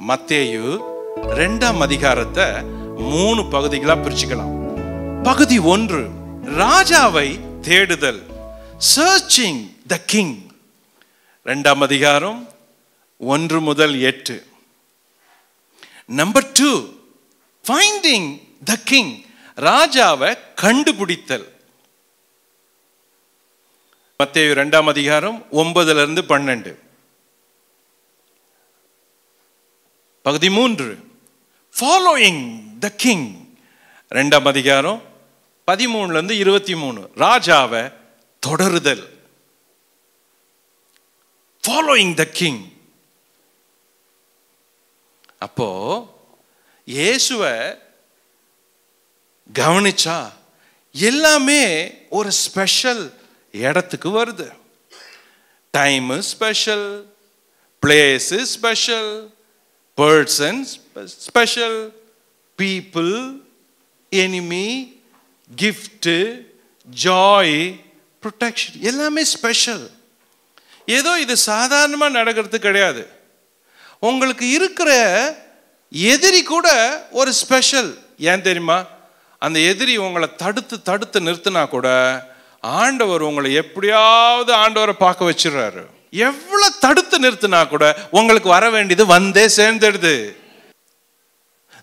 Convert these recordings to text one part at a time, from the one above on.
மத்தேயு 2ஆம் அதிகாரத்தை 3 பகுதிகளா பிரிச்சுக்கலாம். பகுதி 1, ராஜாவை தேடுதல், சர்ச்சிங் த கிங். 2ஆம் அதிகாரம் 1 முதல் 8. நம்பர் 2, ஃபைண்டிங் த கிங், ராஜாவை கண்டுபிடித்தல். மத்தேயு 2ஆம் அதிகாரம் 9 - 12. பகுதி 3, ஃபாலோயிங் த கிங். 2ஆம் அதிகாரம் 13 - 23, ராஜாவை தொடருதல். Following the king. அப்போ இயேசுவை கவனிச்சா எல்லாமே ஒரு ஸ்பெஷல் இடத்துக்கு வருது. Time special, place special, person special, people, enemy, gift, joy, protection, எல்லாமே ஸ்பெஷல். ஏதோ இது சாதாரணமா நடக்கிறது கிடையாது. உங்களுக்கு இருக்கிற எதிரி கூட ஒரு ஸ்பெஷல். ஏன் தெரியுமா? அந்த எதிரி உங்களை தடுத்து நிறுத்தினா கூட ஆண்டவர் உங்களை எப்படியாவது ஆண்டவரை பார்க்க வச்சிடறாரு. எவ்வளவு தடுத்து நிறுத்தினா கூட உங்களுக்கு வர வேண்டியது வந்தே சேர்ந்துடுது.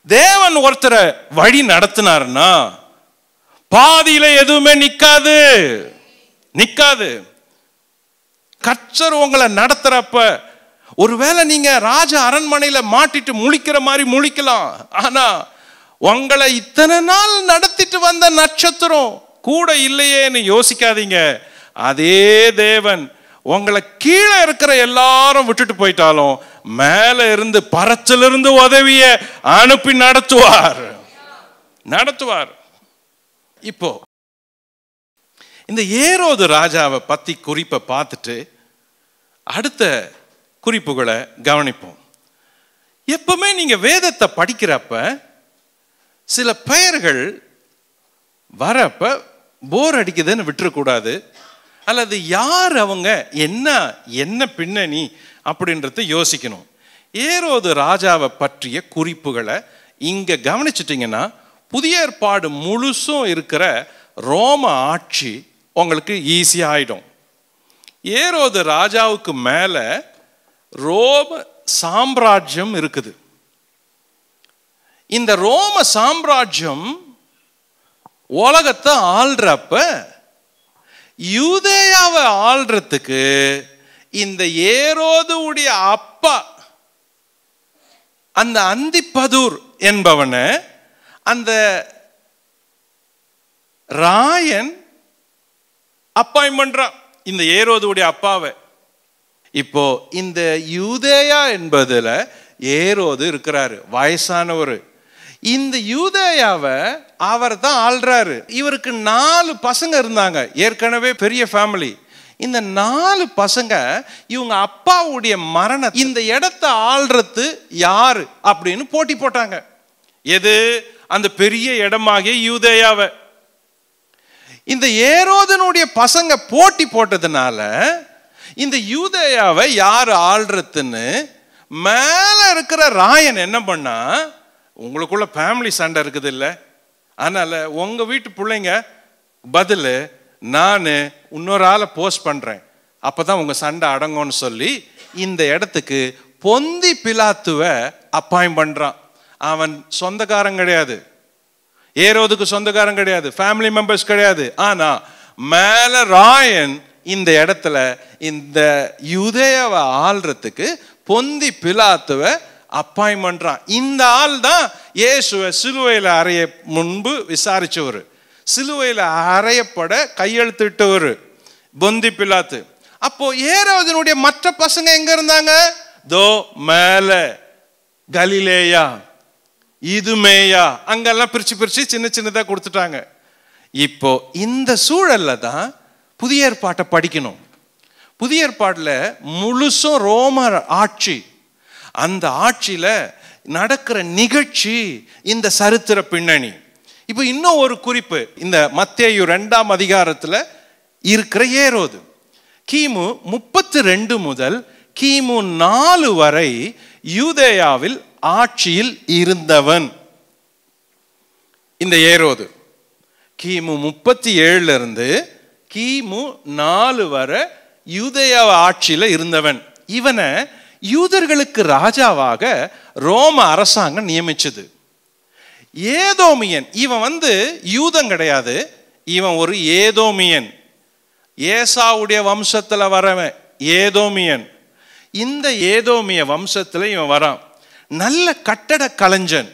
தேவன் ஒருத்தரை வழி நடத்தினார்னா பாதியில எதுவுமே நிக்காது. கர்த்தர் உங்களை நடத்துறப்ப ஒருவேளை நீங்க ராஜ அரண்மனையில மாட்டிட்டு முழிக்கிற மாதிரி முழிக்கலாம். ஆனா உங்களை இத்தனை நாள் நடத்திட்டு வந்த நட்சத்திரம் கூட இல்லையேன்னு யோசிக்காதீங்க. அதே தேவன் உங்களை கீழே இருக்கிற எல்லாரும் விட்டுட்டு போயிட்டாலும் மேல இருந்து பரத்திலிருந்து உதவிய அனுப்பி நடத்துவார். இப்போ இந்த ஏரோது ராஜாவை பத்தி குறிப்பை பார்த்துட்டு அடுத்த குறிப்புகளை கவனிப்போம். எப்பவுமே நீங்க வேதத்தை படிக்கிறப்ப சில பெயர்கள் வரப்ப போர் அடிக்குதுன்னு விட்டுறக்கூடாது. அல்லது யார் அவங்க, என்ன பின்னணி அப்படின்றத யோசிக்கணும். ஏரோது ராஜாவை பற்றிய குறிப்புகளை இங்க கவனிச்சிட்டிங்கன்னா புதிய ஏற்பாடு முழுசும் இருக்கிற ரோம ஆட்சி உங்களுக்கு ஈஸியா ஆயிடும். ஏரோது ராஜாவுக்கு மேல ரோம சாம்ராஜ்யம் இருக்குது. இந்த ரோம சாம்ராஜ்யம் உலகத்தை ஆள்றப்ப யூதேயாவை ஆள்றதுக்கு இந்த ஏரோதுடைய அப்பா அந்த அந்திப்பதூர் என்பவனை அந்த ராயன் அப்பாயின்ட் பண்றான், இந்த ஏரோதுடைய அப்பாவை. இப்போ இந்த யூதேயா என்பதுல ஏரோது இருக்கிறாரு, வயசானவர். இந்த யூதேயாவை அவர் தான் ஆள்றாரு. இவருக்கு 4 பசங்க இருந்தாங்க, ஏற்கனவே பெரிய ஃபேமிலி. இந்த 4 பசங்க இவங்க அப்பாவுடைய மரண இந்த இடத்தை ஆள்றது யாரு அப்படின்னு போட்டி போட்டாங்க. எது? அந்த பெரிய இடமாகிய யூதேயாவை. இந்த ஏரோதனுடைய பசங்க போட்டி போட்டதுனால இந்த யூதேயாவை யாரு ஆள்றதுன்னு மேல இருக்கிற ராயன் என்ன பண்ணா, உங்களுக்குள்ள ஃபேமிலி சண்டை இருக்குது இல்லை, அதனால உங்க வீட்டு பிள்ளைங்க பதில் நான் இன்னொரு ஆளை போஸ்ட் பண்றேன், அப்பதான் உங்க சண்டை அடங்கும்னு சொல்லி இந்த இடத்துக்கு பொந்தி பிலாத்துவை அப்பாயின்ட் பண்றான். அவன் சொந்தக்காரன் கிடையாது, ஏரோதுக்கு சொந்தக்காரன் கிடையாது, ஃபேமிலி மெம்பர்ஸ் கிடையாது. ஆனா மேல ராயன் இந்த இடத்துல இந்த யூதேயாவை ஆள்றதுக்கு பொந்தி பிலாத்துவை அப்பாயின்ட் பண்றான். இந்த ஆள் தான் இயேசுவை சிலுவையில் அறைய முன்பு விசாரிச்சவர், சிலுவையில் அறையப்பட கையெழுத்திட்டவர் பொந்தி பிலாத்து. அப்போ ஏரோதனுடைய மற்ற பசங்க எங்க இருந்தாங்க? தோ மேல கலிலேயா, இதுமேயா, அங்கெல்லாம் பிரிச்சு சின்னதா கொடுத்துட்டாங்க. இப்போ இந்த சூழல்ல தான் புதிய ஏற்பாட்டை படிக்கணும். புதிய ஏற்பாட்டில் முழுசும் ரோமர் ஆட்சி, அந்த ஆட்சியில நடக்கிற நிகழ்ச்சி இந்த சரித்திர பின்னணி. இப்போ இன்னும் ஒரு குறிப்பு, இந்த மத்தேயு 2ஆம் அதிகாரத்தில் இருக்கிற ஏரோது கிமு 32 முதல் கிமு 4 வரை யூதேயாவில் ஆட்சியில் இருந்தவன். இந்த ஏரோது கிமு 37 இருந்து கிமு 4 வரை யூதேயா ஆட்சியில இருந்தவன். இவனை யூதர்களுக்கு ராஜாவாக ரோம அரசாங்கம் நியமிச்சது. ஏதோமியன், இவன் யூதன் கிடையாது, இவன் ஒரு ஏதோமியன், ஏசாவுடைய வம்சத்துல வரவன் ஏதோமியன். இந்த ஏதோமிய வம்சத்துல இவன் வரான். நல்ல கட்டட கலைஞன்.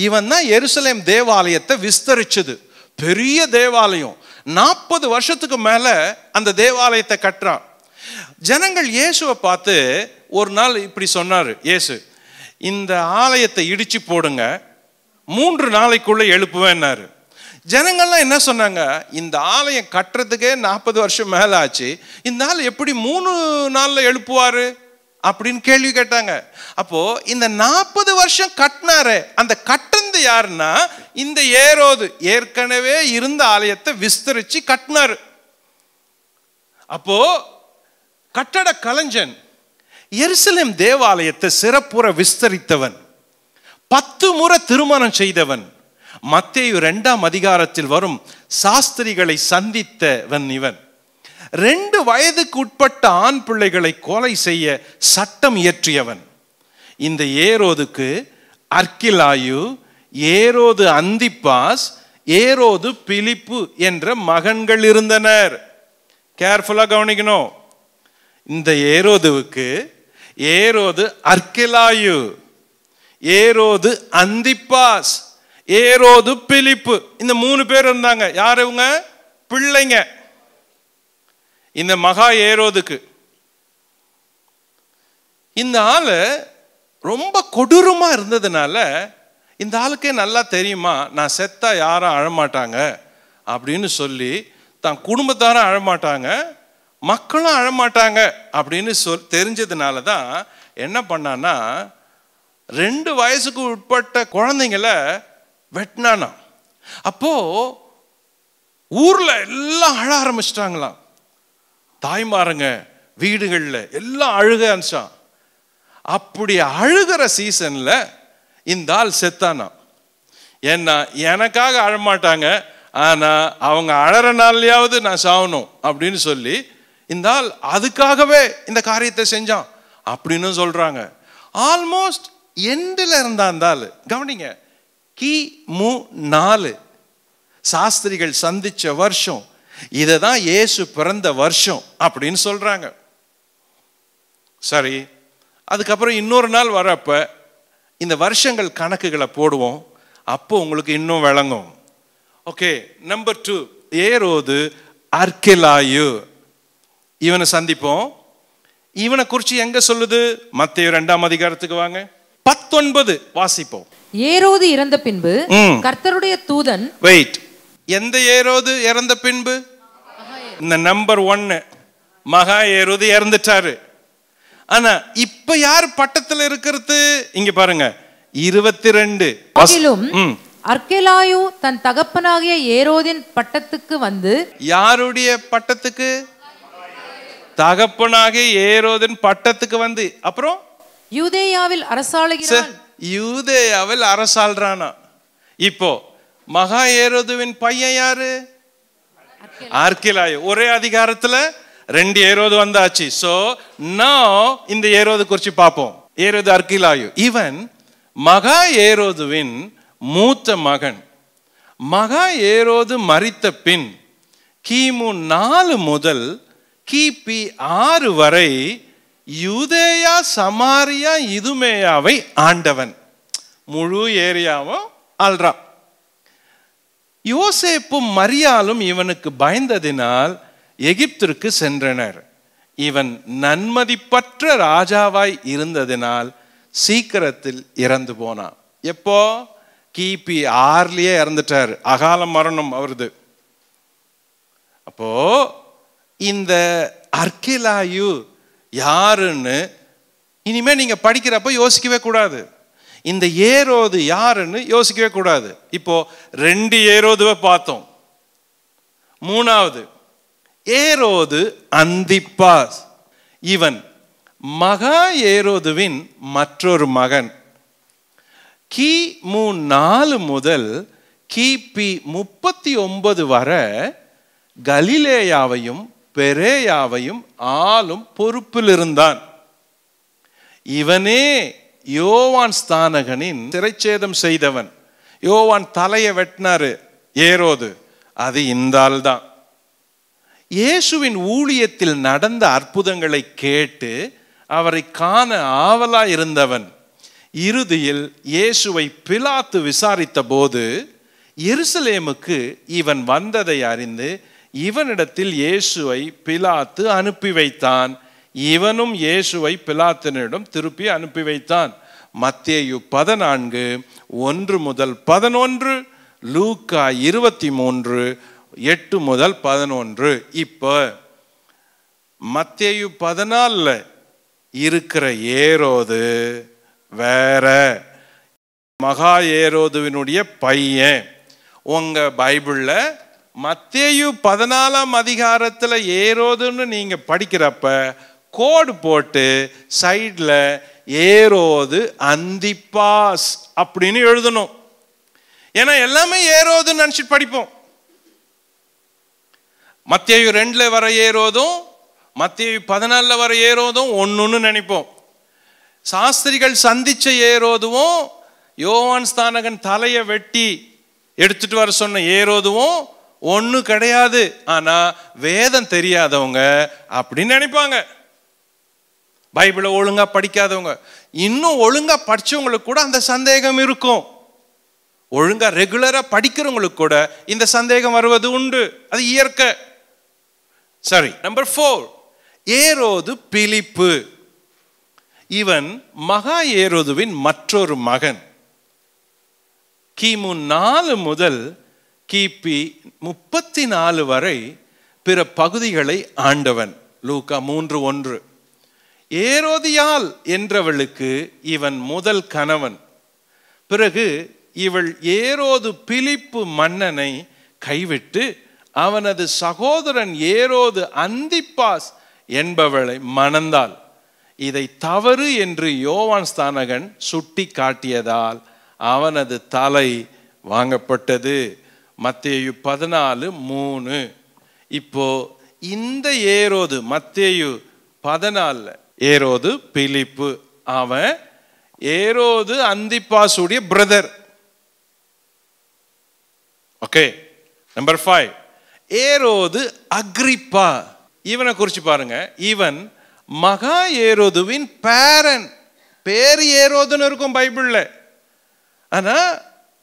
இவன் தான் எருசலேம் தேவாலயத்தை விஸ்தரிச்சது. பெரிய தேவாலயம், 40 வருஷத்துக்கு மேல அந்த தேவாலயத்தை கட்டுறான். ஜனங்கள் இயேசுவை பார்த்து ஒரு நாள் இப்படி சொன்னாரு, இயேசு இந்த ஆலயத்தை இடிச்சு போடுங்க, 3 நாளைக்குள்ள எழுப்புவேன்னாரு. ஜனங்கள்லாம் என்ன சொன்னாங்க, இந்த ஆலயம் கட்டுறதுக்கே 40 வருஷம் மேல ஆச்சு, இந்த ஆள் எப்படி 3 நாள்ல எழுப்புவாரு அப்படின்னு கேள்வி கேட்டாங்க. அப்போ இந்த 40 வருஷம் கட்டினாரு, அந்த கட்டுறது யாருன்னா இந்த ஏரோது ஏற்கனவே இருந்த ஆலயத்தை விஸ்தரிச்சு கட்டினாரு. அப்போ கட்டட கலைஞன், எருசலேம் தேவாலயத்தை சிறப்புற விஸ்தரித்தவன், 10 முறை திருமணம் செய்தவன், மத்தேயு 2ஆம் அதிகாரத்தில் வரும் சாஸ்திரிகளை சந்தித்தவன் இவன். 2 வயதுக்கு உட்பட்ட ஆண் பிள்ளைகளை கொலை செய்ய சட்டம் இயற்றியவன். இந்த ஏரோதுக்கு அர்க்கிலாயு, ஏரோது அந்திப்பாஸ், ஏரோது பிலிப்பு என்ற மகன்கள் இருந்தனர். கேர்ஃபுல்லா கவனிக்கணும். இந்த ஏரோதுவுக்கு ஏரோது அர்க்கிலாயு, ஏரோது அந்திப்பாஸ், ஏரோது பிலிப்பு, இந்த 3 பேர் இருந்தாங்க. யார் இவங்க? பிள்ளைங்க. இந்த மகா ஏரோதுக்கு இந்த ஆளு ரொம்ப கொடூரமா இருந்ததுனால இந்த ஆளுக்கே நல்லா தெரியுமா, நான் செத்தா யாரும் அழமாட்டாங்க அப்படின்னு சொல்லி, தான் குடும்பத்தாரும் அழமாட்டாங்க, மக்களும் அழமாட்டாங்க அப்படின்னு தெரிஞ்சதுனால தான் என்ன பண்ணான்னா 2 வயசுக்கு உட்பட்ட குழந்தைங்களை வெட்டினானா. அப்போ ஊர்ல எல்லாம் அழ ஆரம்பிச்சிட்டாங்களாம். தாய்மாருங்க வீடுகள்ல எல்லாம் அழுக ஆரம்பிச்சான். அப்படி அழுகிற சீசன்ல இந்த ஆள் செத்தானா. ஏன்னா எனக்காக அழமாட்டாங்க, ஆனா அவங்க அழற நாள்லயாவது நான் சாவணும் அப்படின்னு சொல்லி இந்த ஆள் அதுக்காகவே இந்த காரியத்தை செஞ்சான் அப்படின்னு சொல்றாங்க. ஆல்மோஸ்ட் எண்டில் இருந்தால் கவனிங்க, கிமு 4 சாஸ்திரிகள் சந்திச்ச வருஷம், இததான் இயேசு பிறந்த வருஷம் அப்படின்னு சொல்றாங்க. சரி, அதுக்கப்புறம் இன்னொரு நாள் வரப்ப இந்த வருஷங்கள் கணக்குகளை போடுவோம், அப்போ உங்களுக்கு இன்னும் விளங்கும். ஓகே, நம்பர் 2 ஏரோது அர்க்கிலாயு, இவனை சந்திப்போம். இவனை குறிச்சு எங்க சொல்லுது? மத்தேயு 2ஆம் அதிகாரத்துக்கு வாங்க, 19 வாசிப்போம். ஏரோது இறந்த பின்பு கர்த்தருடைய தூதன், வெயிட், எந்த ஏரோது இறந்த பின்பு? இந்த நம்பர் 1 மகா ஏரோது இறந்துட்டாரு. ஆனா இப்ப யார் பட்டத்துல இருக்கிறது? இங்க பாருங்க 22. அர்க்கெலாயு தன் தகப்பனாகிய ஏரோதின் பட்டத்துக்கு வந்து, யாருடைய பட்டத்துக்கு? தகப்பனாகிய ஏரோதின் பட்டத்துக்கு வந்து, அப்புறம் யூதேயாவில் அரசாளுகிறான். யூதேயாவில் அரசாள்றானா. இப்போ மகா ஏரோதுவின் பையன் யாரு? அர்க்கிலாயு. ஒரே அதிகாரத்துல 2 ஏரோது வந்தாச்சு. சோ நான் இந்த ஏரோது குறிச்சு பார்ப்போம். ஏரோது அர்க்கிலாயு, இவன் மகா ஏரோதுவின் மூத்த மகன். மகா ஏரோது மரித்த பின் கிமு 4 முதல் கிபி 6 வரை யூதேயா, சமாரியா, இதுமேயாவை ஆண்டவன். முழு ஏரியாவும் ஆள்றான். யோசேப்பும் மரியாளும் இவனுக்கு பயந்ததினால் எகிப்திற்கு சென்றனர். இவன் நன்மதிப்பற்ற ராஜாவாய் இருந்ததினால் சீக்கிரத்தில் இறந்து போனான். எப்போ? கிபி 6லயே இறந்துட்டார். அகால மரணம் அவரது. அப்போ இந்த அர்க்கிலாயு யாருன்னு இனிமே நீங்க படிக்கிறப்ப யோசிக்கவே கூடாது. இந்த ஏரோது யாருன்னு யோசிக்கவே கூடாது. இப்போ 2 ஏரோதுவை பார்த்தோம். 3வது ஏரோது அந்திப்பாஸ், இவன் மகா ஏரோதுவின் மற்றொரு மகன். கிமு 4 முதல் கிபி 39 வரை கலிலேயாவையும் பெரேயாவையும் ஆளும் பொறுப்பில் இருந்தான். இவனே யோவான் ஸ்நானகனின் சிறைச்சேதம் செய்தவன். யோவான் தலையை வெட்டினாரு ஏரோது, அது இந்த ஆள் தான். இயேசுவின் ஊழியத்தில் நடந்த அற்புதங்களை கேட்டு அவரை காண ஆவலா இருந்தவன். இறுதியில் இயேசுவை பிலாத்து விசாரித்த போது எருசலேமுக்கு இவன் வந்ததை அறிந்து இவனிடத்தில் இயேசுவை பிலாத்து அனுப்பி வைத்தான். இவனும் இயேசுவை பிலாத்தினிடம் திருப்பி அனுப்பி வைத்தான். மத்தேயு 14 1 முதல் 11, லூக்கா 23 8 முதல் 11. இப்போ மத்தேயு 14 இருக்கிற ஏரோது வேற, மகா ஏரோதுவினுடைய பையன். உங்க பைபிள்ல மத்தேயு 14 அதிகாரத்துல ஏரோதுன்னு நீங்க படிக்கிறப்ப கோடு போட்டு சைட்ல ஏரோது அந்திப்பாஸ் அப்படின்னு எழுதணும். ஏன்னா எல்லாமே ஏரோதுன்னு நினைச்சிட்டு படிப்போம். மத்தேயு 2 வர ஏரோதும் மத்தேயு 14 வர ஏரோதும் ஒண்ணுன்னு நினைப்போம். சாஸ்திரிகள் சந்திச்ச ஏரோதுவும் யோவான் ஸ்நானகன் தலையை வெட்டி எடுத்துட்டு வர சொன்ன ஏரோதுவும் ஒண்ணு கிடையாது. ஆனா வேதம் தெரியாதவங்க அப்படின்னு நினைப்பாங்க. பைபிளை ஒழுங்கா படிக்காதவங்க, இன்னும் ஒழுங்கா படிச்சவங்களுக்கு கூட அந்த சந்தேகம் இருக்கும். ஒழுங்கா ரெகுலரா படிக்கிறவங்களுக்கு கூட இந்த சந்தேகம் வருவது உண்டு, அது இயற்கை. சரி, நம்பர் 4, ஏரோது பிலிப்பு. இவன் மகா ஏரோதுவின் மற்றொரு மகன். கிமு 4 முதல் கிபி 34 வரை பிற பகுதிகளை ஆண்டவன். லூக்கா 3:1. ஏரோதியாள் என்றவளுக்கு இவன் முதல் கணவன். பிறகு இவள் ஏரோது பிலிப்பு மன்னனை கைவிட்டு அவனது சகோதரன் ஏரோது அந்திப்பாஸ் என்பவளை மணந்தாள். இதை தவறு என்று யோவான் ஸ்நானகன் சுட்டி காட்டியதால் அவனது தலை வாங்கப்பட்டது. மத்தேயு 14:3. இப்போ இந்த ஏரோது மத்தேயு 14 ஏரோது பிலிப்பு, அவன் ஏரோது அந்திப்பாசுடைய பிரதர். ஓகே. நம்பர் 5, ஏரோது அக்ரிப்பா. இவனை குறிச்சு பாருங்க. இவன் மகா ஏரோதுவின் பேரன். பேரு ஏரோதுன்னு இருக்கும் பைபிள்ல. ஆனா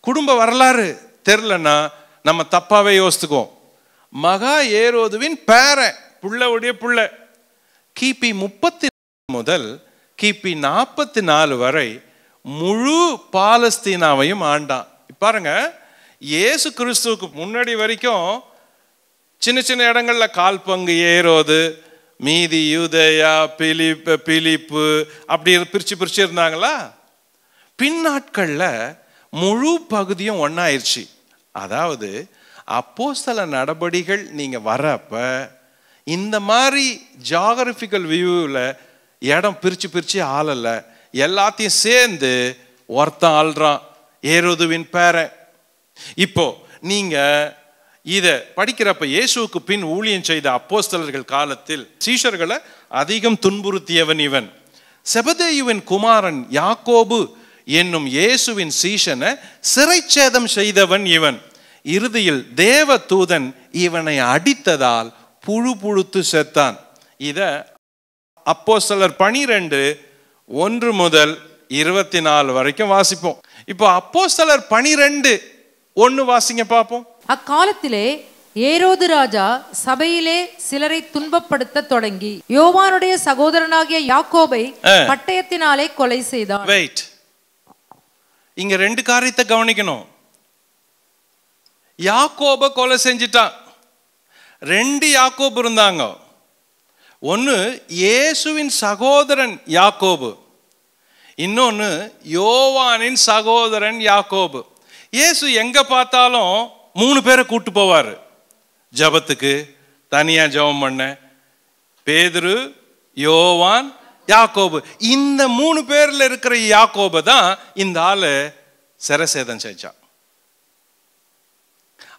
குடும்ப வரலாறு தெரியலன்னா நம்ம தப்பாவே யோசித்துக்குவோம். மகா ஏரோதுவின் பேரன், புள்ளவுடைய புள்ள. கிபி 30 முதல் கிபி 44 வரை முழு பாலஸ்தீனாவையும் ஆண்டான். பாருங்க, இயேசு கிறிஸ்துவுக்கு முன்னாடி வரைக்கும் சின்ன சின்ன இடங்கள்ல கால் பங்கு ஏரோது, மீதி யூதேயா, பிலிப்பு அப்படி பிரிச்சு பிரிச்சு இருந்தாங்களா. பின்னாட்கள்ல முழு பகுதியும் ஒன்னாயிருச்சு. அதாவது அப்போஸ்தல நடபடிகள் நீங்க வரப்ப இந்த மாதிரி ஜியாகிரபிக்கல் வியூவில் இடம் பிரிச்சு பிரிச்சு ஆளல, எல்லாத்தையும் சேர்ந்து ஒருத்தன் ஆள்றான், ஏரோதுவின் பேரன். இப்போ நீங்க இத படிக்கிறப்ப இயேசுவுக்கு பின் ஊழியம் செய்த அப்போஸ்தலர்கள் காலத்தில் சீஷர்களை அதிகம் துன்புறுத்தியவன் இவன். செபதேயுவின் குமாரன் யாக்கோபு என்னும் இயேசுவின் சீஷனை சிறைச்சேதம் செய்தவன் இவன். இறுதியில் தேவ தூதன் இவனை அடித்ததால் புழு புழுத்து செத்தான். இத அப்போஸ்தலர் 12:1 முதல் 24 வரைக்கும் வாசிப்போம். இப்போ அப்போஸ்தலர் 12:1 வாசிங்க பார்ப்போம். அக்காலத்திலே ஏரோது ராஜா சபையிலே சிலரை துன்பப்படுத்த தொடங்கி யோவானுடைய சகோதரனாகிய யாக்கோபை பட்டயத்தினாலே கொலை செய்தான். வெயிட், இங்க 2 காரியத்தை கவனிக்கணும். யாக்கோபை கொலை செஞ்சிட்டான். 2 யாக்கோபு இருந்தாங்க. ஒன்னு இயேசுவின் சகோதரன் யாக்கோபு, இன்னொன்னு யோவானின் சகோதரன் யாக்கோபு. இயேசு எங்க பார்த்தாலும் 3 பேரை கூட்டு போவாரு ஜபத்துக்கு, தனியா ஜபம் பண்ண. பேதுரு, யோவான், யாக்கோபு. இந்த 3 பேர்ல இருக்கிற யாக்கோபு தான் இந்த ஆளு சிரசேதம் செஞ்சான்.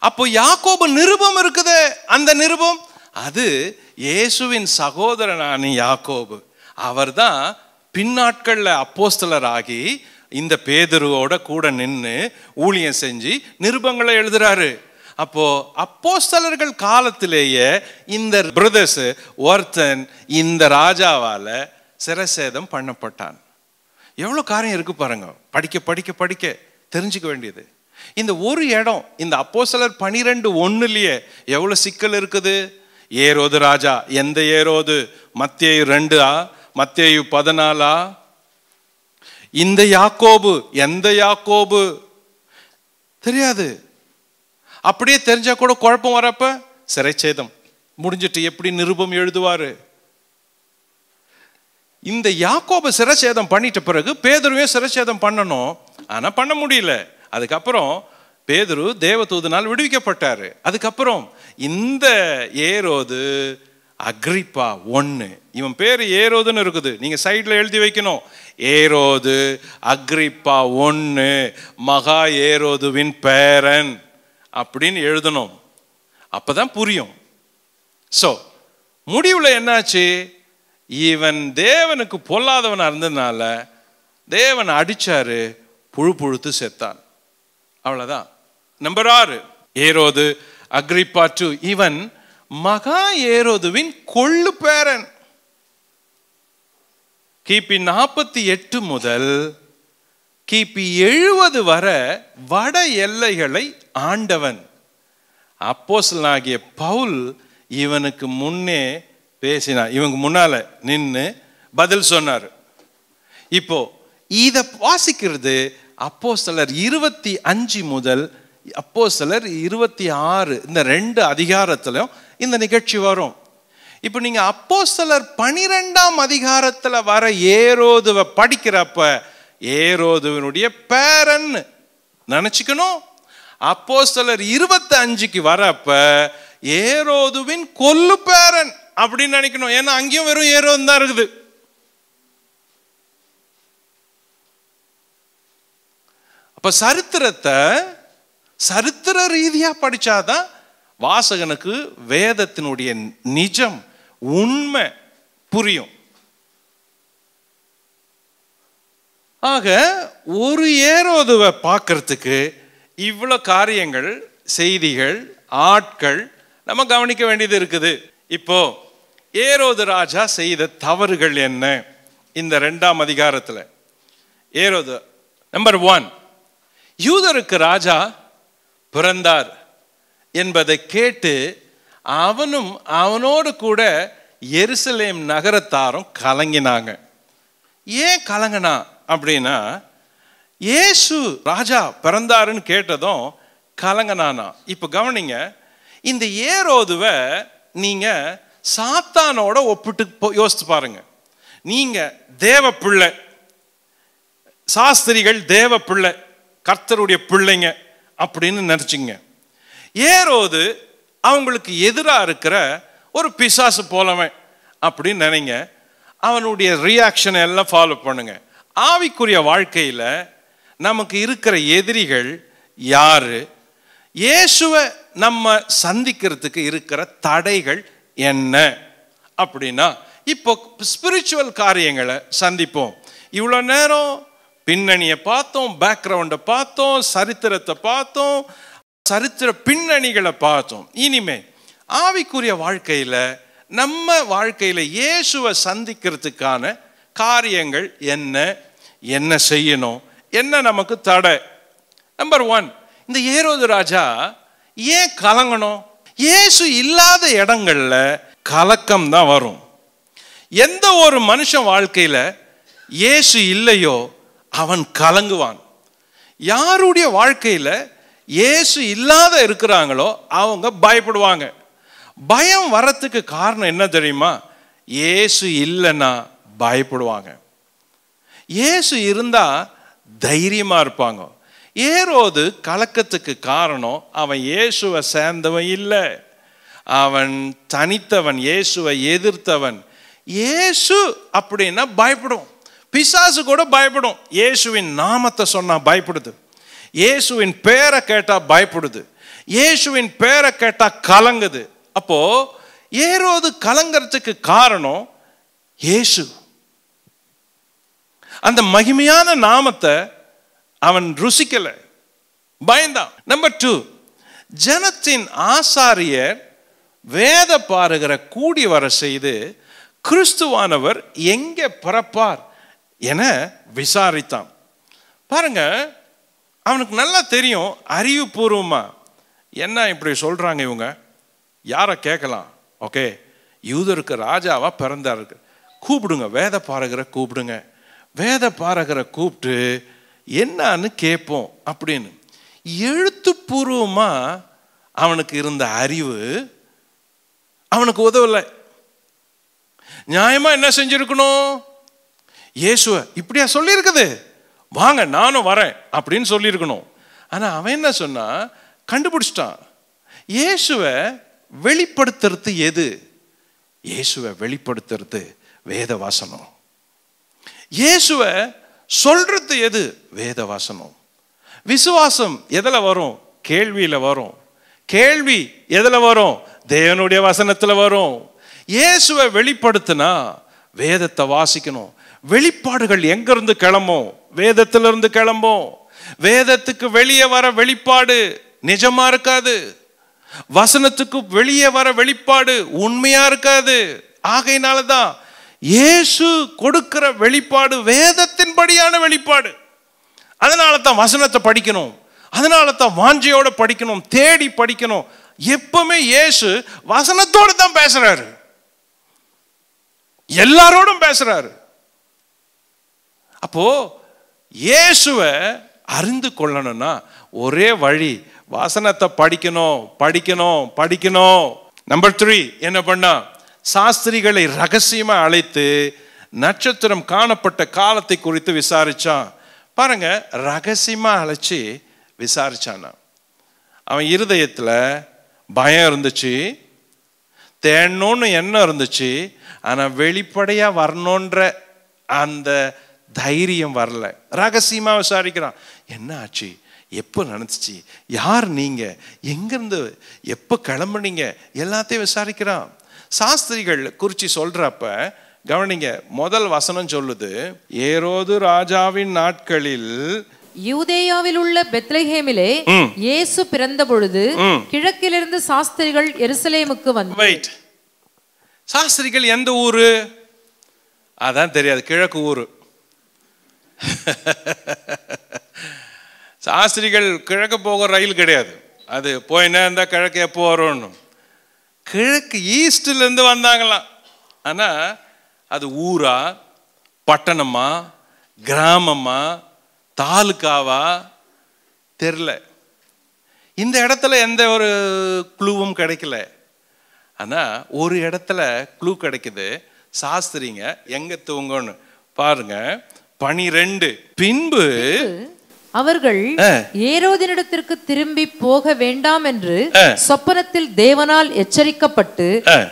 அப்போ யாக்கோபு நிருபம் இருக்குது. அந்த நிருபம் அது இயேசுவின் சகோதரனான யாக்கோபு. அவர் தான் பின்னாட்கள்ல அப்போஸ்தலர் ஆகி இந்த பேதுருவோட கூட நின்று ஊழியம் செஞ்சு நிருபங்களை எழுதுறாரு. அப்போ அப்போஸ்தலர்கள் காலத்திலேயே இந்த பிரதர்ஸ் ஒருத்தன் இந்த ராஜாவால சிரசேதம் பண்ணப்பட்டான். எவ்வளோ காரியம் இருக்கு பாருங்க. படிக்க படிக்க படிக்க தெரிஞ்சுக்க வேண்டியது. இந்த ஒரு இடம் இந்த அப்போஸ்தலர் 12:1 எவ்வளவு சிக்கல் இருக்குது. ஏரோது ராஜா, எந்த ஏரோது? மத்தேயு 2 மத்தேயு 14 இந்த யாக்கோபு, எந்த யாக்கோபு தெரியாது. அப்படியே தெரிஞ்சா கூட குழப்பம் வரப்ப சிறைச்சேதம் முடிஞ்சிட்டு எப்படி நிருபம் எழுதுவாரு? இந்த யாக்கோபு சிறைச்சேதம் பண்ணிட்ட பிறகு பேதுருவையும் சிறைச்சேதம் பண்ணணும். ஆனா பண்ண முடியல. அதுக்கப்புறம் பேதுரு தேவதூதனால் விடுவிக்கப்பட்டாரு. அதுக்கப்புறம் இந்த ஏரோது அக்ரிப்பா 1, இவன் பேரு ஏரோதுன்னு இருக்குது, நீங்க சைட்ல எழுதி வைக்கணும். ஏரோது அக்ரிப்பா 1 மகா ஏரோதுவின் பேரன் அப்படின்னு எழுதணும். அப்பதான் புரியும். சோ முடிவுல என்னாச்சு? இவன் தேவனுக்கு பொல்லாதவனா இருந்ததுனால தேவன் அடிச்சாரு, புழு புழுத்து செத்தான். அவ்வளவுதான். நம்பர் 6 ஏரோது அக்ரிப்பா 2 இவன் மகா ஏரோதுவின் கொள்ளு பேரன். கிபி 48 முதல் கிபி 70 வரை வட எல்லைகளை ஆண்டவன். அப்போஸ்தலனாகிய பவுல் இவனுக்கு முன்னே பேசினார், இவங்க முன்னால நின்று பதில் சொன்னார். இப்போ இத வாசிக்கிறது அப்போஸ்தலர் 25 முதல் அப்போஸ்தலர் 26 இந்த 2 அதிகாரத்திலும் இந்த நிகழ்ச்சி வரும். இப்போ நீங்க அப்போஸ்தலர் 12ஆம் அதிகாரத்துல வர ஏரோதுவை படிக்கிறப்ப ஏரோதுவினுடைய பேரன் நினைச்சுக்கணும். அப்போஸ்தலர் 25க்கு வரப்ப ஏரோதுவின் கொல்லு பேரன் அப்படின்னு நினைக்கணும். ஏன்னா அங்கேயும் வெறும் ஏரோது தான் இருக்குது. அப்ப சரித்திரத்தை சரித்திர ரீதியா படிச்சாதான் வாசகனுக்கு வேதத்தினுடைய நிஜம் உண்மை புரியும். ஆக ஒரு ஏரோதுவை பார்க்கறதுக்கு இவ்வளவு காரியங்கள், செய்திகள், ஆட்கள் நம்ம கவனிக்க வேண்டியது இருக்குது. இப்போ ஏரோது ராஜா செய்த தவறுகள் என்ன? இந்த 2ஆம் அதிகாரத்துல ஏரோது நம்பர் 1, யூதருக்கு ராஜா பிறந்தார் என்பதை கேட்டு அவனும் அவனோடு கூட எருசலேம் நகரத்தாரும் கலங்கினாங்க. ஏன் கலங்கினா அப்படின்னா, இயேசு ராஜா பிறந்தாருன்னு கேட்டதும் கலங்கினானா. இப்ப கவனிங்க, இந்த ஏரோதுவை நீங்க சாத்தானோட ஒப்பிட்டு யோசித்து பாருங்க. நீங்க தேவ பிள்ளை, சாஸ்திரிகள் தேவ பிள்ளை, கர்த்தருடைய பிள்ளைங்க அப்படின்னு நினைச்சிங்க. ஏரோது அவங்களுக்கு எதிராக இருக்கிற ஒரு பிசாசு போலவன் அப்படின்னு நினைங்க. அவனுடைய ரியாக்ஷனை எல்லாம் ஃபாலோ பண்ணுங்க. ஆவிக்குரிய வாழ்க்கையில நமக்கு இருக்கிற எதிரிகள் யாரு? இயேசுவை நம்ம சந்திக்கிறதுக்கு இருக்கிற தடைகள் என்ன அப்படின்னா, இப்போ ஸ்பிரிச்சுவல் காரியங்களை சந்திப்போம். இவ்வளோ நேரம் பின்னணியை பார்த்தோம், பேக்ரவுண்டை பார்த்தோம், சரித்திரத்தை பார்த்தோம், சரித்திர பின்னணிகளை பார்த்தோம். இனிமே ஆவிக்குரிய வாழ்க்கையில நம்ம வாழ்க்கையில இயேசுவை சந்திக்கிறதுக்கான காரியங்கள் என்ன, என்ன செய்யணும், என்ன நமக்கு தடை? நம்பர் 1, இந்த ஏரோது ராஜா ஏன் கலங்கணும்? இயேசு இல்லாத இடங்கள்ல கலக்கம் தான் வரும். எந்த ஒரு மனுஷன் வாழ்க்கையில இயேசு இல்லையோ அவன் கலங்குவான். யாருடைய வாழ்க்கையில இயேசு இல்லாத இருக்கிறாங்களோ அவங்க பயப்படுவாங்க. பயம் வரத்துக்கு காரணம் என்ன தெரியுமா? இயேசு இல்லைன்னா பயப்படுவாங்க. இயேசு இருந்தா தைரியமா இருப்பாங்க. ஏரோது கலக்கத்துக்கு காரணம் அவன் இயேசுவை சேர்ந்தவன் இல்லை, அவன் தனித்தவன், இயேசுவை எதிர்த்தவன். இயேசு அப்படின்னா பயப்படும். பிசாசு கூட பயப்படும். இயேசுவின் நாமத்தை சொன்னா பயப்படுது. இயேசுவின் பேரை கேட்டா பயப்படுது, இயேசுவின் பேரை கேட்டா கலங்குது. அப்போ ஏரோது கலங்கறதுக்கு காரணம் இயேசு. அந்த மகிமையான நாமத்தை அவன் ருசிக்கல, பயந்தான். நம்பர் 2, ஜனத்தின் ஆசாரியர் வேத பாருகிற கூடி வர செய்து கிறிஸ்துவானவர் எங்கே பிறப்பார் என விசாரித்தான். பாருங்க, அவனுக்கு நல்லா தெரியும் அறிவுபூர்வமா என்ன இப்படி சொல்றாங்க இவங்க, யாரை கேட்கலாம். ஓகே, யூதருக்கு ராஜாவா பிறந்தாருக்கு, கூப்பிடுங்க, வேத பாரகரை கூப்பிடுங்க, வேத பாரகரை கூப்பிட்டு என்னன்னு கேட்போம் அப்படின்னு. எழுத்துப்பூர்வமா அவனுக்கு இருந்த அறிவு அவனுக்கு உதவலை. நியாயமா என்ன செஞ்சிருக்கணும், இயேசுவ இப்படியா சொல்லியிருக்குது, வாங்க நானும் வரேன் அப்படின்னு சொல்லியிருக்கணும். ஆனா அவன் என்ன சொன்னா, கண்டுபிடிச்சிட்டான். இயேசுவை வெளிப்படுத்துறது எது? இயேசுவை வெளிப்படுத்துறது வேத வாசனம். இயேசுவை சொல்றது எது? வேத வாசனம். விசுவாசம் எதுல வரும்? கேள்வியில வரும். கேள்வி எதுல வரும்? தேவனுடைய வசனத்துல வரும். இயேசுவை வெளிப்படுத்தினா வேதத்தை வாசிக்கணும். வெளிப்பாடுகள் எங்க இருந்து கிளம்பும்? வேதத்திலிருந்து கிளம்பும். வேதத்துக்கு வெளியே வர வெளிப்பாடு நிஜமா இருக்காது. வசனத்துக்கு வெளியே வர வெளிப்பாடு உண்மையா இருக்காது. ஆகையினாலதான் இயேசு கொடுக்கிற வெளிப்பாடு வேதத்தின்படியான வெளிப்பாடு. அதனால தான் வசனத்தை படிக்கணும், அதனால தான் வாஞ்சையோட படிக்கணும், தேடி படிக்கணும். எப்பவுமே இயேசு வசனத்தோடு தான் பேசுறாரு, எல்லாரோடும் பேசுறாரு. அப்போ இயேசுவை அறிந்து கொள்ளணும்னா ஒரே வழி, வசனத்தை படிக்கணும் படிக்கணும் படிக்கணும். நம்பர் 3 என்ன பண்ணா, சாஸ்திரிகளை ரகசியமா அழைத்து நட்சத்திரம் காணப்பட்ட காலத்தை குறித்து விசாரிச்சான். பாருங்க, ரகசியமா அழைச்சி விசாரிச்சானா. அவன் இருதயத்துல பயம் இருந்துச்சு, தேடணும்னு எண்ணம் இருந்துச்சு. ஆனா வெளிப்படையா வரணுன்ற அந்த தைரியம் வரல. ரகசியமா விசாரிக்கிறான். என்ன ஆச்சு, எப்போ நடந்துச்சு, யார் நீங்க, எங்கிருந்து எப்போ கிளம்புனீங்க, எல்லாத்தையும் விசாரிக்கிறான். சாஸ்திரிகள் குறிச்சி சொல்றப்ப கவனிங்க, முதல் வசனம் சொல்லுது, ஏரோது ராஜாவின் நாட்களில் யூதேயாவில் உள்ள பெத்லகேமிலே இயேசு பிறந்த பொழுது கிழக்கிலிருந்து சாஸ்திரிகள் எருசலேமுக்கு வந்து. வெயிட், சாஸ்திரிகள் எந்த ஊரு? அதான் தெரியாது, கிழக்கு ஊரு. சாஸ்திரிகள் கிழக்கு போக ரயில் கிடையாது, அது போயினா இருந்தா கிழக்கு எப்போ வரும்னு. கிழக்கு ஈஸ்ட்ல இருந்து வந்தாங்களாம். ஆனா அது ஊரா, பட்டணமா, கிராமமா, தாலுக்காவா தெரியல. இந்த இடத்துல எந்த ஒரு க்ளூவும் கிடைக்கல. ஆனா ஒரு இடத்துல க்ளூ கிடைக்குது. சாஸ்திரிங்க எங்க தூங்கன்னு பாருங்க. 12 பின்பு அவர்கள் ஏரோதினிடத்திற்கு திரும்பி போக வேண்டாம் என்று சொப்பனத்தில் தேவனால் எச்சரிக்கப்பட்டு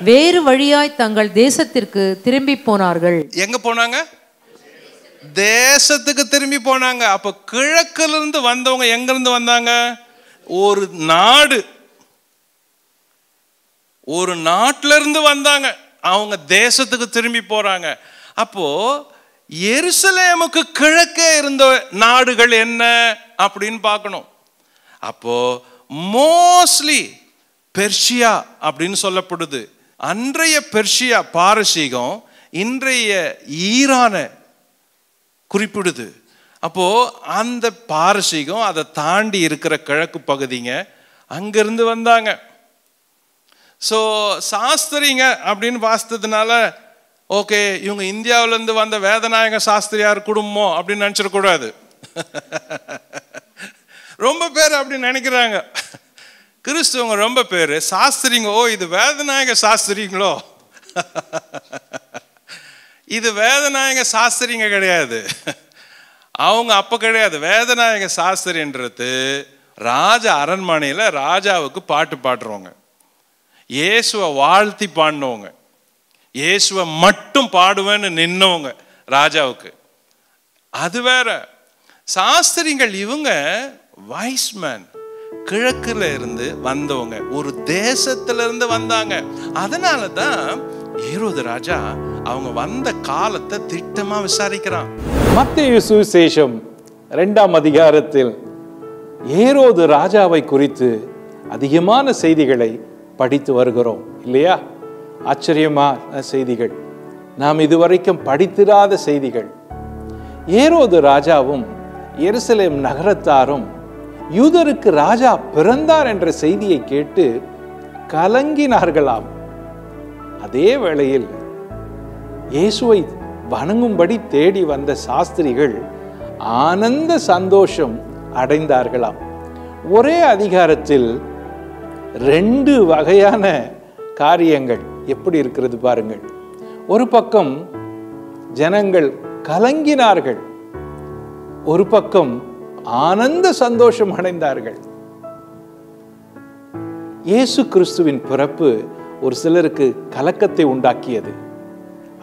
வேறு வழியாய் தங்கள் தேசத்திற்கு திரும்பி போனார்கள். எங்க போனாங்க? தேசத்துக்கு திரும்பி போனாங்க. அப்ப கிழக்குல இருந்து வந்தவங்க எங்க இருந்து வந்தாங்க? ஒரு நாடு, ஒரு நாட்டில இருந்து வந்தாங்க. அவங்க தேசத்துக்கு திரும்பி போறாங்க. அப்போ எருசலேமுக்கு கிழக்கே இருந்த நாடுகள் என்ன அப்படின்னு பார்க்கணும். அப்போ மோஸ்ட்லி பெர்ஷியா அப்படின்னு சொல்லப்படுது. அன்றைய பெர்ஷியா பாரசீகம் இன்றைய ஈரான குறிப்பிடுது. அப்போ அந்த பாரசீகம், அதை தாண்டி இருக்கிற கிழக்கு பகுதிங்க, அங்கிருந்து வந்தாங்க. ஸோ சாஸ்திரிங்க அப்படின்னு பார்த்ததுனால ஓகே, இவங்க இந்தியாவிலேருந்து வந்த வேதநாயக சாஸ்திரியார் குடும்பம் அப்படின்னு நினச்சிடக்கூடாது. ரொம்ப பேர் அப்படி நினைக்கிறாங்க. கிறிஸ்துவங்க ரொம்ப பேர் சாஸ்திரிங்க. ஓ, இது வேதநாயக சாஸ்திரிங்களோ? இது வேதநாயக சாஸ்திரிங்க கிடையாது. அவங்க அப்போ கிடையாது. வேதநாயக சாஸ்திரின்றது ராஜ அரண்மனையில் ராஜாவுக்கு பாட்டு பாடுறவங்க, இயேசுவை வாழ்த்தி பாடினவங்க, இயேசுவை மட்டும் பாடுவேன்னு நின்னவங்க ராஜாவுக்கு. அது வேற. சாஸ்திரிகள் இவங்க வைஸ்மேன் கிழக்குல இருந்து வந்தவங்க, ஒரு தேசத்துல இருந்து வந்தாங்க. அதனால தான் ஏரோது ராஜா அவங்க வந்த காலத்தை திட்டமா விசாரிக்கிறான். மத்தேயு சுவிசேஷம் 2ஆம் அதிகாரத்தில் ஏரோது ராஜாவை குறித்து அதிகமான செய்திகளை படித்து வருகிறோம் இல்லையா? ஆச்சரியமான செய்திகள், நாம் இதுவரைக்கும் படித்திராத செய்திகள். ஏரோது ராஜாவும் எருசலேம் நகரத்தாரும் யூதருக்கு ராஜா பிறந்தார் என்ற செய்தியை கேட்டு கலங்கினார்களாம். அதே வேளையில் இயேசுவை வணங்கும்படி தேடி வந்த சாஸ்திரிகள் ஆனந்த சந்தோஷம் அடைந்தார்களாம். ஒரே அதிகாரத்தில் 2 வகையான காரியங்கள் எப்படி இருக்கிறது பாருங்கள். ஒரு பக்கம் ஜனங்கள் கலங்கினார்கள், ஒரு பக்கம் ஆனந்த சந்தோஷம் அடைந்தார்கள். இயேசு கிறிஸ்துவின் பிறப்பு ஒரு சிலருக்கு கலக்கத்தை உண்டாக்கியது.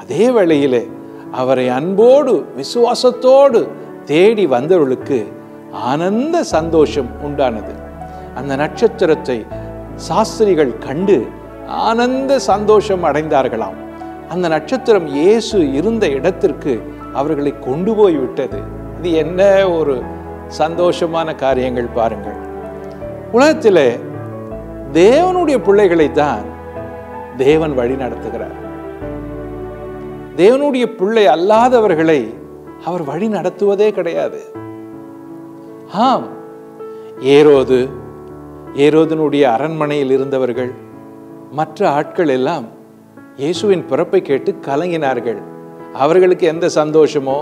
அதே வேளையிலே அவரை அன்போடு விசுவாசத்தோடு தேடி வந்தவர்களுக்கு ஆனந்த சந்தோஷம் உண்டானது. அந்த நட்சத்திரத்தை சாஸ்திரிகள் கண்டு ஆனந்த சந்தோஷம் அடைந்தார்களாம். அந்த நட்சத்திரம் இயேசு இருந்த இடத்திற்கு அவர்களை கொண்டு போய் விட்டது. இது என்ன ஒரு சந்தோஷமான காரியங்கள் பாருங்கள். உலகத்திலே தேவனுடைய பிள்ளைகளை தான் தேவன் வழி நடத்துகிறார். தேவனுடைய பிள்ளை அல்லாதவர்களை அவர் வழி நடத்துவதே கிடையாது. ஆம், ஏரோதனுடைய அரண்மனையில் இருந்தவர்கள், மற்ற ஆட்கள் எல்லாம் இயேசுவின் பிறப்பை கேட்டு கலங்கினார்கள். அவர்களுக்கு எந்த சந்தோஷமோ,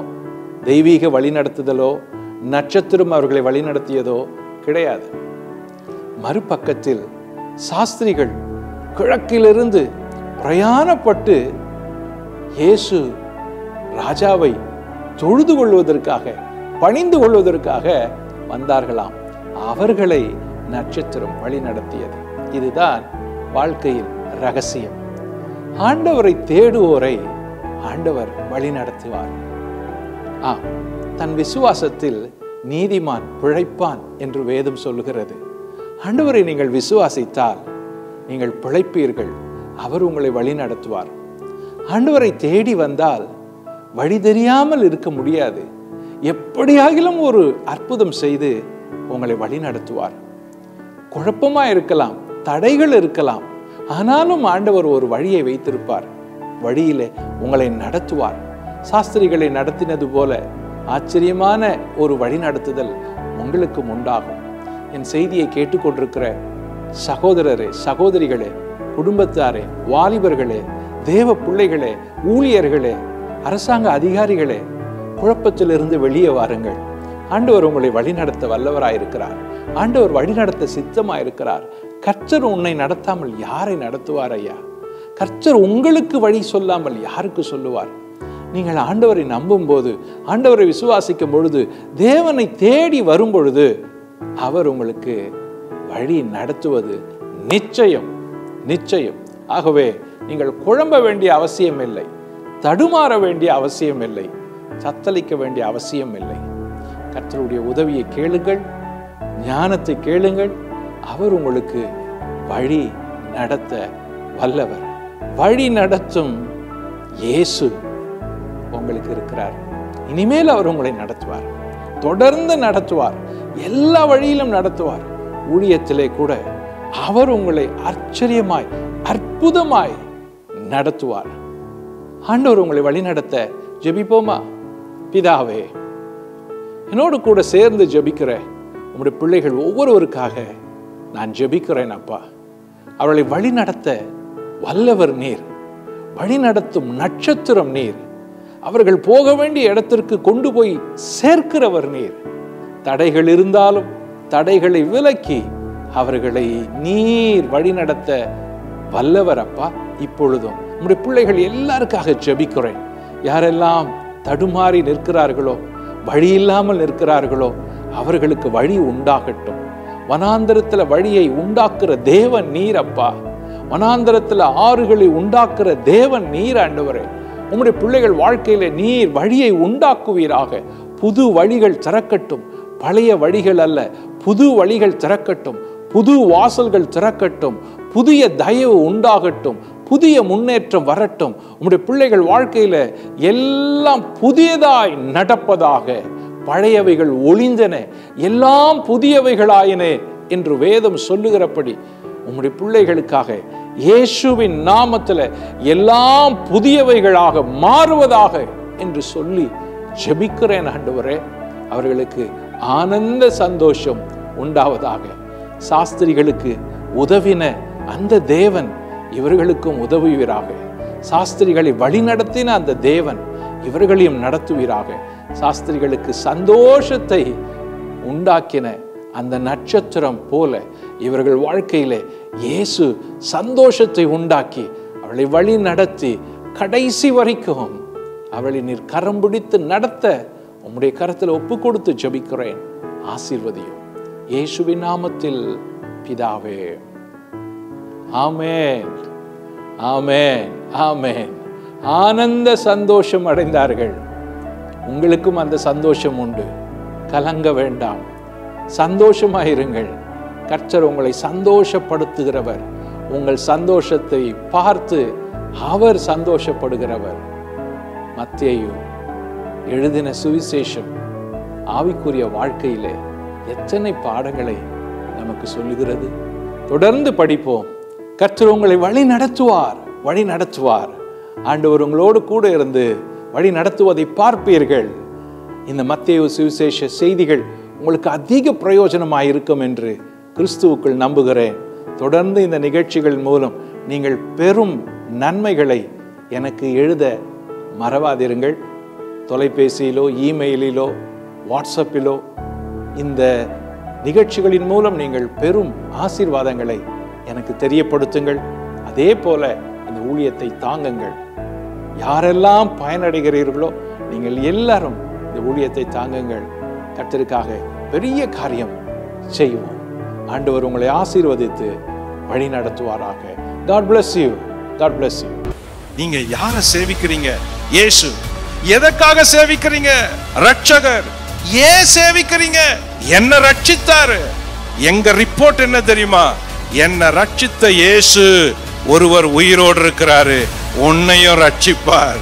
தெய்வீக வழிநடத்துதலோ, நட்சத்திரம் அவர்களை வழிநடத்தியதோ கிடையாது. மறுபக்கத்தில் சாஸ்திரிகள் கிழக்கிலிருந்து பிரயாணப்பட்டு இயேசு ராஜாவை தொழுது கொள்வதற்காக, பணிந்து கொள்வதற்காக வந்தார்களாம். அவர்களை நட்சத்திரம் வழி நடத்தியது. இதுதான் வாழ்க்கையில் ரகசியம். ஆண்டவரை தேடுவோரை ஆண்டவர் வழி நடத்துவார். தன் விசுவாசத்தில் நீதிமான் பிழைப்பான் என்று வேதம் சொல்லுகிறது. ஆண்டவரை நீங்கள் விசுவாசித்தால் நீங்கள் பிழைப்பீர்கள். அவர் உங்களை வழி நடத்துவார். ஆண்டவரை தேடி வந்தால் வழி தெரியாமல் இருக்க முடியாது. எப்படியாகிலும் ஒரு அற்புதம் செய்து உங்களை வழி நடத்துவார். குழப்பமா இருக்கலாம், தடைகள் இருக்கலாம், ஆனாலும் ஆண்டவர் ஒரு வழியை வைத்திருப்பார். வழியிலே உங்களை நடத்துவார். சாஸ்திரிகளை நடத்தினது போல ஆச்சரியமான ஒரு வழி நடத்துதல் உங்களுக்கும் உண்டாகும். என் செய்தியை கேட்டுக்கொண்டிருக்கிற சகோதரரே, சகோதரிகளே, குடும்பத்தாரே, வாலிபர்களே, தேவ பிள்ளைகளே, ஊழியர்களே, அரசாங்க அதிகாரிகளே, குழப்பத்திலிருந்து வெளியே வாருங்கள். ஆண்டவர் உங்களை வழிநடத்த வல்லவராயிருக்கிறார். ஆண்டவர் வழிநடத்த சித்தமாயிருக்கிறார். கர்த்தர் உன்னை நடத்தாமல் யாரை நடத்துவார் ஐயா? கர்த்தர் உங்களுக்கு வழி சொல்லாமல் யாருக்கு சொல்லுவார்? நீங்கள் ஆண்டவரை நம்பும் போது, ஆண்டவரை விசுவாசிக்கும் பொழுது, தேவனை தேடி வரும் பொழுது அவர் உங்களுக்கு வழி நடத்துவது நிச்சயம், நிச்சயம். ஆகவே நீங்கள் குழம்ப வேண்டிய அவசியம் இல்லை, தடுமாற வேண்டிய அவசியம் இல்லை, சத்தளிக்க வேண்டிய அவசியம் இல்லை. கர்த்தருடைய உதவியை கேளுங்கள், ஞானத்தை கேளுங்கள். அவர் உங்களுக்கு வழி நடத்த வல்லவர். வழி நடத்தும் இயேசு உங்களுக்கு இருக்கிறார். இனிமேல் அவர் உங்களை நடத்துவார், தொடர்ந்து நடத்துவார், எல்லா வழியிலும் நடத்துவார். ஊழியத்திலே கூட அவர் உங்களை ஆச்சரியமாய், அற்புதமாய் நடத்துவார். ஆண்டவர் உங்களை வழி நடத்த ஜெபிப்போமா? பிதாவே, என்னோடு கூட சேர்ந்து ஜெபிக்கிற உங்களுடைய பிள்ளைகள் ஒவ்வொருவருக்காக நான் ஜெபிக்கிறேன் அப்பா. அவர்களை வழி நடத்த வல்லவர் நீர், வழி நடத்தும் நட்சத்திரம் நீர், அவர்கள் போக வேண்டிய இடத்திற்கு கொண்டு போய் சேர்க்கிறவர் நீர். தடைகள் இருந்தாலும் தடைகளை விலக்கி அவர்களை நீர் வழி நடத்த வல்லவர் அப்பா. இப்பொழுதும் உங்களுடைய பிள்ளைகள் எல்லாருக்காக ஜெபிக்கிறேன். யாரெல்லாம் தடுமாறி நிற்கிறார்களோ, வழி இல்லாமல் நிற்கிறார்களோ, அவர்களுக்கு வழி உண்டாகட்டும். வனாந்தரத்தில் வழியை உண்டாக்குற தேவன் நீர் அப்பா. வனாந்தரத்தில் ஆறுகளை உண்டாக்குற தேவன் நீர் ஆண்டவரே. உம்முடைய பிள்ளைகள் வாழ்க்கையில நீர் வழியை உண்டாக்குவீராக. புது வழிகள் திறக்கட்டும். பழைய வழிகள் அல்ல, புது வழிகள் திறக்கட்டும், புது வாசல்கள் திறக்கட்டும், புதிய தயவு உண்டாகட்டும், புதிய முன்னேற்றம் வரட்டும். உம்முடைய பிள்ளைகள் வாழ்க்கையில எல்லாம் புதியதாய் நடப்பதாக. பழையவைகள் ஒளிந்தன, எல்லாம் புதியவைகளாயின என்று வேதம் சொல்லுகிறபடி உம்முடைய பிள்ளைகளுக்காக இயேசுவின் நாமத்தில் எல்லாம் புதியவைகளாக மாறுவதாக என்று சொல்லி ஜெபிக்கிறேன் ஆண்டவரே. அவர்களுக்கு ஆனந்த சந்தோஷம் உண்டாவதாக. சாஸ்திரிகளுக்கு உதவின அந்த தேவன் இவர்களுக்கும் உதவுவீராக. சாஸ்திரிகளை வழிநடத்தின அந்த தேவன் இவர்களையும் நடத்துவீராக. சாஸ்திரிகளுக்கு சந்தோஷத்தை உண்டாக்கின அந்த நட்சத்திரம் போல இவர்கள் வாழ்க்கையிலே இயேசு சந்தோஷத்தை உண்டாக்கி அவளை வழி நடத்தி கடைசி வரைக்கும் அவளை நீர் கரம் பிடித்து நடத்த உம்முடைய கரத்தில் ஒப்பு கொடுத்து ஜெபிக்கிறேன். ஆசீர்வதியும் இயேசுவின் நாமத்தில் பிதாவே. ஆமென், ஆமென், ஆமென். ஆனந்த சந்தோஷம் அடைந்தார்கள். உங்களுக்கும் அந்த சந்தோஷம் உண்டு. கலங்க வேண்டாம், சந்தோஷமாயிருங்கள். கர்த்தர் உங்களை சந்தோஷப்படுத்துகிறவர். உங்கள் சந்தோஷத்தை பார்த்து அவர் சந்தோஷப்படுகிறவர். மத்தேயு எழுதின சுவிசேஷம் ஆவிக்குரிய வாழ்க்கையிலே எத்தனை பாடங்களை நமக்கு சொல்லுகிறது. தொடர்ந்து படிப்போம். கர்த்தர் உங்களை வழி நடத்துவார், வழி நடத்துவார். ஆண்டவர் உங்களோடு கூட இருந்து வழி நடத்துவதை பார்ப்பீர்கள். இந்த மத்தேயு சுவிசேஷ செய்திகள் உங்களுக்கு அதிக பிரயோஜனமாயிருக்கும் என்று கிறிஸ்துவுக்குள் நம்புகிறேன். தொடர்ந்து இந்த நிகழ்ச்சிகள் மூலம் நீங்கள் பெரும் நன்மைகளை எனக்கு எழுத மறவாதிருங்கள். தொலைபேசியிலோ, இமெயிலிலோ, வாட்ஸ்அப்பிலோ இந்த நிகழ்ச்சிகளின் மூலம் நீங்கள் பெரும் ஆசீர்வாதங்களை எனக்கு தெரியப்படுத்துங்கள். அதே போல இந்த ஊழியத்தை தாங்குங்கள். யாரெல்லாம் பயனடைகிறீர்களோ நீங்கள் எல்லாரும் இந்த ஊழியத்தை தாங்குங்கள். கர்த்தருக்காக பெரிய காரியம் செய்வோம். ஆண்டவர் உங்களை ஆசீர்வதித்து வழி நடத்துவாராக. God bless you. God bless you. நீங்க யாரை சேவிக்கிறீங்க? இயேசு. எதற்காக சேவிக்கிறீங்க? ரட்சகர். ஏன் சேவிக்கிறீங்க? என்ன ரட்சித்தாரு. எங்க ரிப்போர்ட் என்ன தெரியுமா? என்ன ரட்சித்த இயேசு ஒருவர் உயிரோடு இருக்கிறாரு, உன்னையும் ரட்சிப்பார்.